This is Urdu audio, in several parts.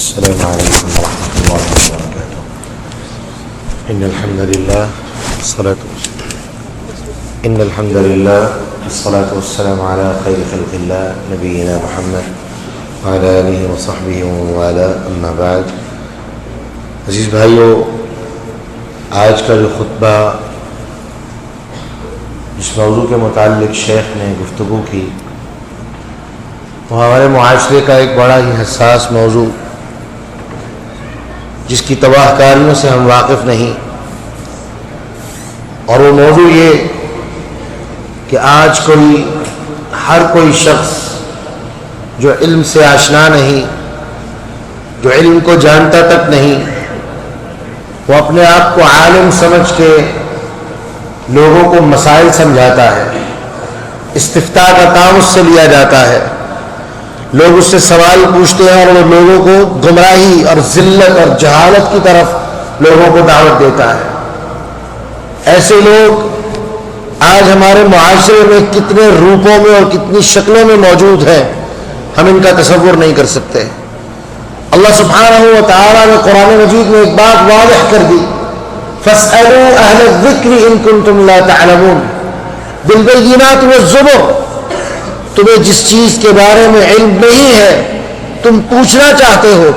السلام عليكم ورحمة الله وبركاته. إن الحمد لله والصلاة والسلام على خير خلق الله نبينا محمد وعلى آله وصحبه ومن والاه أما بعد. عزیز بھائیو، آج کا جو خطبہ جس موضوع کے متعلق شیخ نے گفتگو کی وہ ہمارے معاشرے کا ایک بڑا ہی حساس موضوع، جس کی تباہ کاریوں سے ہم واقف نہیں، اور وہ موضوع یہ کہ آج ہر کوئی شخص جو علم سے آشنا نہیں، جو علم کو جانتا تک نہیں، وہ اپنے آپ کو عالم سمجھ کے لوگوں کو مسائل سمجھاتا ہے، استفتاء کا کام اس سے لیا جاتا ہے، لوگ اس سے سوال پوچھتے ہیں اور وہ لوگوں کو گمراہی اور ذلت اور جہالت کی طرف لوگوں کو دعوت دیتا ہے۔ ایسے لوگ آج ہمارے معاشرے میں کتنے روپوں میں اور کتنی شکلوں میں موجود ہیں، ہم ان کا تصور نہیں کر سکتے۔ اللہ سبحانہ و تعالیٰ نے قرآن مجید میں ایک بات واضح کر دی، فَاسْأَلُوا أَهْلَ الذِّكْرِ إِن كُنتُمْ لَا تَعْلَمُونَ بِالْبَيِّنَاتِ وَالزُّبُرِ۔ تمہیں جس چیز کے بارے میں علم نہیں ہے تم پوچھنا چاہتے ہو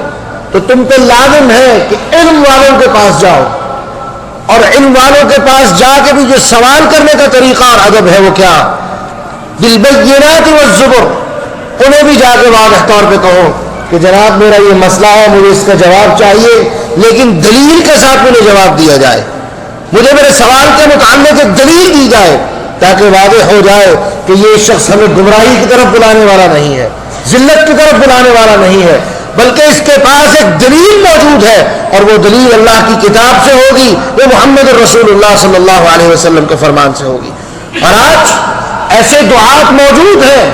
تو تم پہ لازم ہے کہ علم والوں کے پاس جاؤ، اور علم والوں کے پاس جا کے بھی جو سوال کرنے کا طریقہ اور ادب ہے وہ کیا؟ بالبینات والزبر۔ انہیں بھی جا کے واضح طور پہ کہو کہ جناب میرا یہ مسئلہ ہے، مجھے اس کا جواب چاہیے، لیکن دلیل کے ساتھ مجھے جواب دیا جائے، مجھے میرے سوال کے متعلق ایک دلیل دی جائے، تاکہ واضح ہو جائے کہ یہ شخص ہمیں گمراہی کی طرف بلانے والا نہیں ہے، ذلت کی طرف بلانے والا نہیں ہے، بلکہ اس کے پاس ایک دلیل موجود ہے، اور وہ دلیل اللہ کی کتاب سے ہوگی، وہ محمد رسول اللہ صلی اللہ علیہ وسلم کے فرمان سے ہوگی۔ اور آج ایسے دعات موجود ہیں،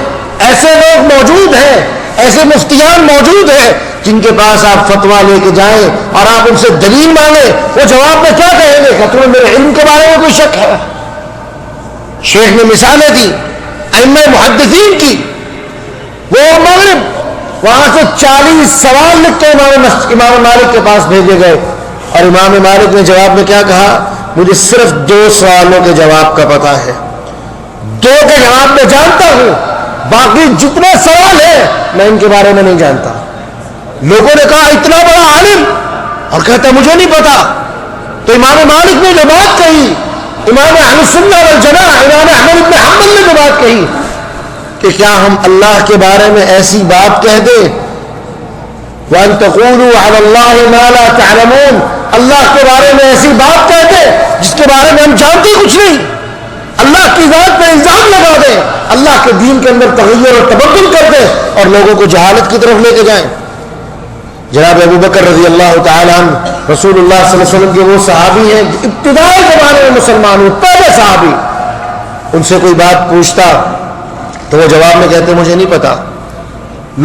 ایسے لوگ موجود ہیں، ایسے مفتیان موجود ہیں جن کے پاس آپ فتویٰ لے کے جائیں اور آپ ان سے دلیل مانگیں، وہ جواب میں کیا کہیں گے کہ تمہیں میرے علم کے بارے میں کوئی شک ہے؟ شیخ نے مثالیں دی ائمہ محدثین کی، وہ مغرب وہاں سے 40 سوال لکھ کے امام مالک کے پاس بھیجے گئے، اور امام مالک نے جواب میں کیا کہا؟ مجھے صرف 2 سوالوں کے جواب کا پتہ ہے، 2 کے جواب میں جانتا ہوں، باقی جتنے سوال ہیں میں ان کے بارے میں نہیں جانتا۔ لوگوں نے کہا اتنا بڑا عالم، اور کہتا مجھے نہیں پتا۔ تو امام مالک نے جو بات کہی، امام اہل سنہ والجماعہ امام احمد بن حنبل نے جو بات کہی کہ کیا ہم اللہ کے بارے میں ایسی بات کہہ دیں، وَأَن تَقُولُوا عَلَى اللَّهِ مَا لَا تَعْلَمُونَ، اللہ کے بارے میں ایسی بات کہہ دیں جس کے بارے میں ہم جانتے کچھ نہیں، اللہ کی ذات پہ الزام لگا دیں، اللہ کے دین کے اندر تغیر اور تبدل کر دیں اور لوگوں کو جہالت کی طرف لے کے جائیں۔ جناب ابو بکر رضی اللہ تعالیٰ عنہ رسول اللہ صلی اللہ علیہ وسلم کے وہ صحابی ہیں جو ابتدائی زمانے میں مسلمان ہوئے، پہلے صحابی، ان سے کوئی بات پوچھتا تو وہ جواب میں کہتے مجھے نہیں پتا۔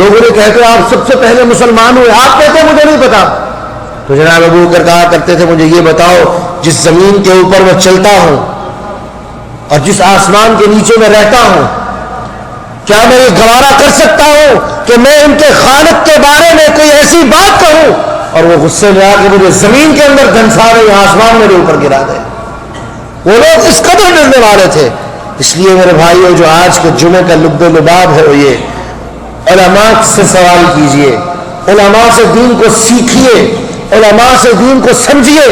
لوگوں نے کہتے آپ سب سے پہلے مسلمان ہوئے، آپ کہتے مجھے نہیں پتا۔ تو جناب ابو بکر کہا کرتے تھے مجھے یہ بتاؤ، جس زمین کے اوپر میں چلتا ہوں اور جس آسمان کے نیچے میں رہتا ہوں، کیا میں یہ گوارا کر سکتا ہوں کہ میں ان کے خالق کے بارے میں کوئی ایسی بات کہوں اور وہ غصے میں آ کے مجھے زمین کے اندر دھنسا دے، آسمان میرے اوپر گرا دے؟ وہ لوگ اس قدر ڈرنے والے تھے۔ اس لیے میرے بھائیو، جو آج کے جمعے کا لب و لباب ہے وہ یہ، علماء سے سوال کیجئے، علماء سے دین کو سیکھیے، علماء سے دین کو سمجھیے۔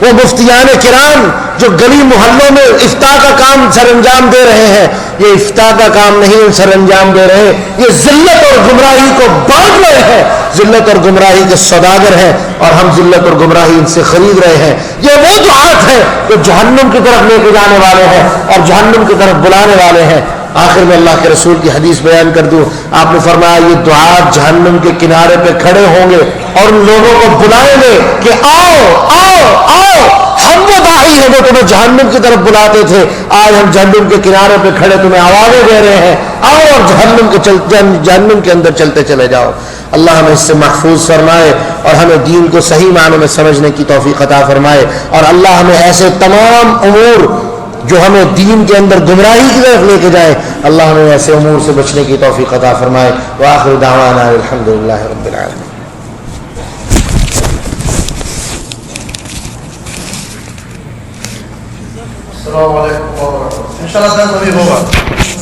وہ مفتیان کرام جو گلی محلوں میں افتاء کا کام سر انجام دے رہے ہیں، یہ افتاء کا کام نہیں سر انجام دے رہے، یہ ذلت اور گمراہی کو بانٹ رہے ہیں، ذلت اور گمراہی کے سوداگر ہیں، اور ہم ذلت اور گمراہی ان سے خرید رہے ہیں۔ یہ وہ دعات ہیں جو جہنم کی طرف لے کے جانے والے ہیں اور جہنم کی طرف بلانے والے ہیں۔ آخر میں اللہ کے رسول کی حدیث بیان کر دوں، آپ نے فرمایا یہ دعات جہنم کے کنارے پہ کھڑے ہوں گے اور ان لوگوں کو بلائیں گے کہ آؤ آؤ آؤ، ہم وہ داعی ہیں وہ تمہیں جہنم کی طرف بلاتے تھے، آج ہم جہنم کے کنارے پہ کھڑے تمہیں آوازیں دے رہے ہیں، آؤ اور جہنم کے اندر چلتے چلے جاؤ۔ اللہ ہمیں اس سے محفوظ فرمائے اور ہمیں دین کو صحیح معنوں میں سمجھنے کی توفیق عطا فرمائے، اور اللہ ہمیں ایسے تمام امور جو ہمیں دین کے اندر گمراہی کی طرف لے کے جائے، اللہ ہمیں ایسے امور سے بچنے کی توفیق عطا فرمائے۔ وآخر دعوانا الحمدللہ رب العالمین۔ السلام علیکم ورحمۃ اللہ. انشاءاللہ درس ابھی ہوگا.